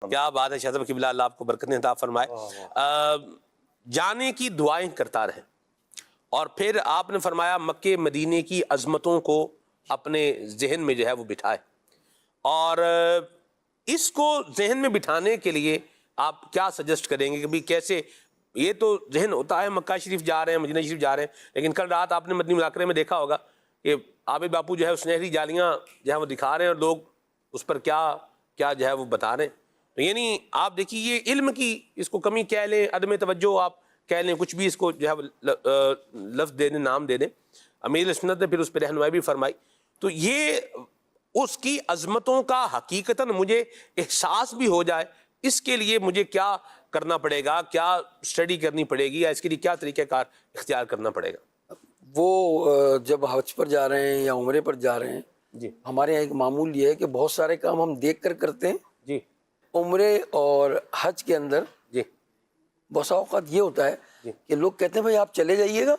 کیا بات ہے شاہ صاحب قبلہ، اللہ آپ کو برکتیں عطا فرمائے۔ جانے کی دعائیں کرتا رہے، اور پھر آپ نے فرمایا مکے مدینے کی عظمتوں کو اپنے ذہن میں جو ہے وہ بٹھائے، اور اس کو ذہن میں بٹھانے کے لیے آپ کیا سجیسٹ کریں گے کہ بھی کیسے؟ یہ تو ذہن ہوتا ہے مکہ شریف جا رہے ہیں، مدینہ شریف جا رہے ہیں، لیکن کل رات آپ نے مدنی مذاکرے میں دیکھا ہوگا کہ عابد باپو جو ہے سنہری جالیاں جو ہے وہ دکھا رہے ہیں، اور لوگ اس پر کیا کیا جو ہے وہ بتا رہے ہیں۔ تو یعنی آپ دیکھیے یہ علم کی اس کو کمی کہہ لیں، عدم توجہ آپ کہہ لیں، کچھ بھی اس کو جو ہے لفظ دے دیں، نام دے دیں، امیر سنت نے پھر اس پہ رہنمائی بھی فرمائی۔ تو یہ اس کی عظمتوں کا حقیقتاً مجھے احساس بھی ہو جائے، اس کے لیے مجھے کیا کرنا پڑے گا، کیا اسٹڈی کرنی پڑے گی، یا اس کے لیے کیا طریقہ کار اختیار کرنا پڑے گا؟ وہ جب حج پر جا رہے ہیں یا عمرے پر جا رہے ہیں، جی ہمارے یہاں ایک معمول یہ ہے کہ بہت سارے کام ہم دیکھ کر کرتے ہیں۔ جی عمرے اور حج کے اندر جی بہت اوقات یہ ہوتا ہے جی کہ لوگ کہتے ہیں بھائی آپ چلے جائیے گا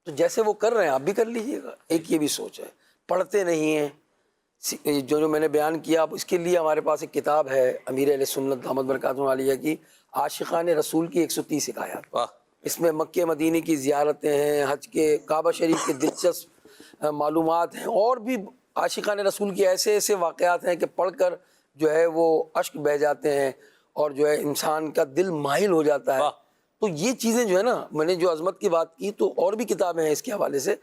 تو جیسے وہ کر رہے ہیں آپ بھی کر لیجئے گا۔ ایک یہ بھی سوچ ہے، پڑھتے نہیں ہیں۔ جو میں نے بیان کیا، اب اس کے لیے ہمارے پاس ایک کتاب ہے امیر اہل سنت دامت برکاتہ عالیہ کی، عاشقان رسول کی 130 حکایات۔ واہ، اس میں مکہ مدینے کی زیارتیں ہیں، حج کے، کعبہ شریف کے دلچسپ معلومات ہیں، اور بھی عاشقان رسول کے ایسے ایسے واقعات ہیں کہ پڑھ کر جو ہے وہ اشک بہہ جاتے ہیں، اور جو ہے انسان کا دل مائل ہو جاتا ہے۔ واہ، تو یہ چیزیں جو ہے نا، میں نے جو عظمت کی بات کی تو اور بھی کتابیں ہیں اس کے حوالے سے۔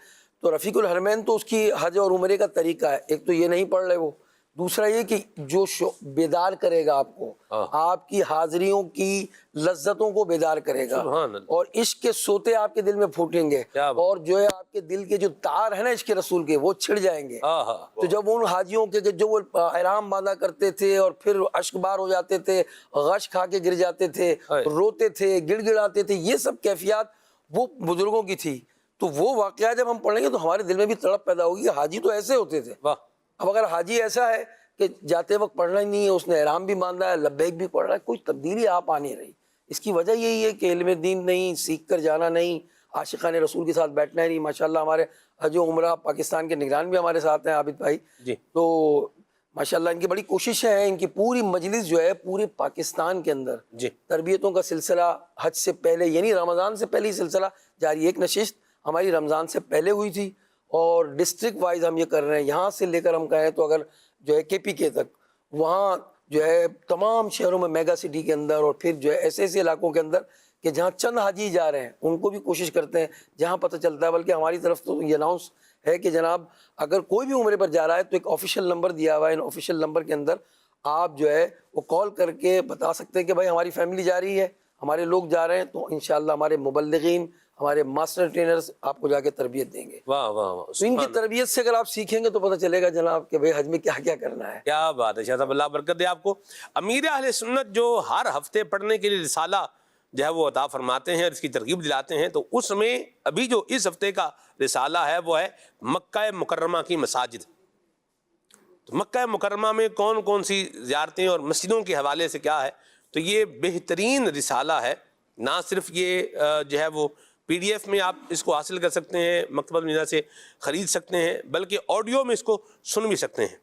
تو رفیق الحرمین تو اس کی حج اور عمرے کا طریقہ ہے، ایک تو یہ نہیں پڑھ رہے وہ، دوسرا یہ کہ جو بیدار کرے گا آپ کو، آپ کی حاضریوں کی لذتوں کو بیدار کرے گا، سبحان اللہ، اور عشق کے سوتے آپ کے دل میں پھوٹیں گے، کیا بات، اور جو ہے آپ کے دل کے جو تار ہیں نا عشق رسول کے، وہ چھڑ جائیں گے۔ تو جب ان حاجیوں کے جو وہ احرام باندھا کرتے تھے اور پھر اشک بار ہو جاتے تھے، غش کھا کے گر جاتے تھے، روتے تھے، گڑ گڑاتے تھے، یہ سب کیفیات وہ بزرگوں کی تھی۔ تو وہ واقعہ جب ہم پڑھیں گے تو ہمارے دل میں بھی تڑپ پیدا ہوگی کہ حاجی تو ایسے ہوتے تھے۔ اب اگر حاجی ایسا ہے کہ جاتے وقت پڑھنا ہی نہیں ہے، اس نے احرام بھی باندھا ہے، لبیک بھی پڑھ رہا ہے، کوئی تبدیلی آپ آ نہیں رہی۔ اس کی وجہ یہی ہے کہ علم دین نہیں، سیکھ کر جانا نہیں، عاشقان رسول کے ساتھ بیٹھنا ہی نہیں۔ ماشاءاللہ ہمارے حج و عمرہ پاکستان کے نگران بھی ہمارے ساتھ ہیں عابد بھائی، جی تو ماشاءاللہ ان کی بڑی کوششیں ہیں۔ ان کی پوری مجلس جو ہے پورے پاکستان کے اندر جی تربیتوں کا سلسلہ حج سے پہلے، یعنی رمضان سے پہلے ہی سلسلہ جاری۔ ایک نشست ہماری رمضان سے پہلے ہوئی تھی، اور ڈسٹرکٹ وائز ہم یہ کر رہے ہیں، یہاں سے لے کر ہم کہیں تو اگر جو ہے KPK تک، وہاں جو ہے تمام شہروں میں، میگا سٹی کے اندر، اور پھر جو ہے ایسے ایسے علاقوں کے اندر کہ جہاں چند حاجی جا رہے ہیں ان کو بھی کوشش کرتے ہیں جہاں پتہ چلتا ہے۔ بلکہ ہماری طرف تو یہ اناؤنس ہے کہ جناب اگر کوئی بھی عمرے پر جا رہا ہے تو ایک آفیشیل نمبر دیا ہوا ہے، ان آفیشیل نمبر کے اندر آپ جو ہے وہ کال کر کے بتا سکتے ہیں کہ بھائی ہماری فیملی جا رہی ہے، ہمارے لوگ جا رہے ہیں، تو انشاءاللہ ہمارے مبلغین، ہمارے ماسٹر ٹرینرز آپ کو جا کے تربیت دیں گے۔ واہ واہ واہ، تو ان کی تربیت سے اگر آپ سیکھیں گے تو پتہ چلے گا جناب کہ بھئی حج میں کیا کیا کرنا ہے۔ کیا بات ہے شاہ صاحب، اللہ برکت دے آپ کو۔ امیر اہل سنت جو ہر ہفتے پڑھنے کے لیے رسالہ جو ہے وہ عطا فرماتے ہیں اور اس کی ترغیب دلاتے ہیں، تو اس میں ابھی جو اس ہفتے کا رسالہ ہے وہ ہے مکہ مکرمہ کی مساجد۔ تو مکہ مکرمہ میں کون کون سی زیارتیں اور مسجدوں کے حوالے سے کیا ہے، تو یہ بہترین رسالہ ہے۔ نہ صرف یہ جو ہے وہ PDF میں آپ اس کو حاصل کر سکتے ہیں، مکتبۃ المدینہ سے خرید سکتے ہیں، بلکہ آڈیو میں اس کو سن بھی سکتے ہیں۔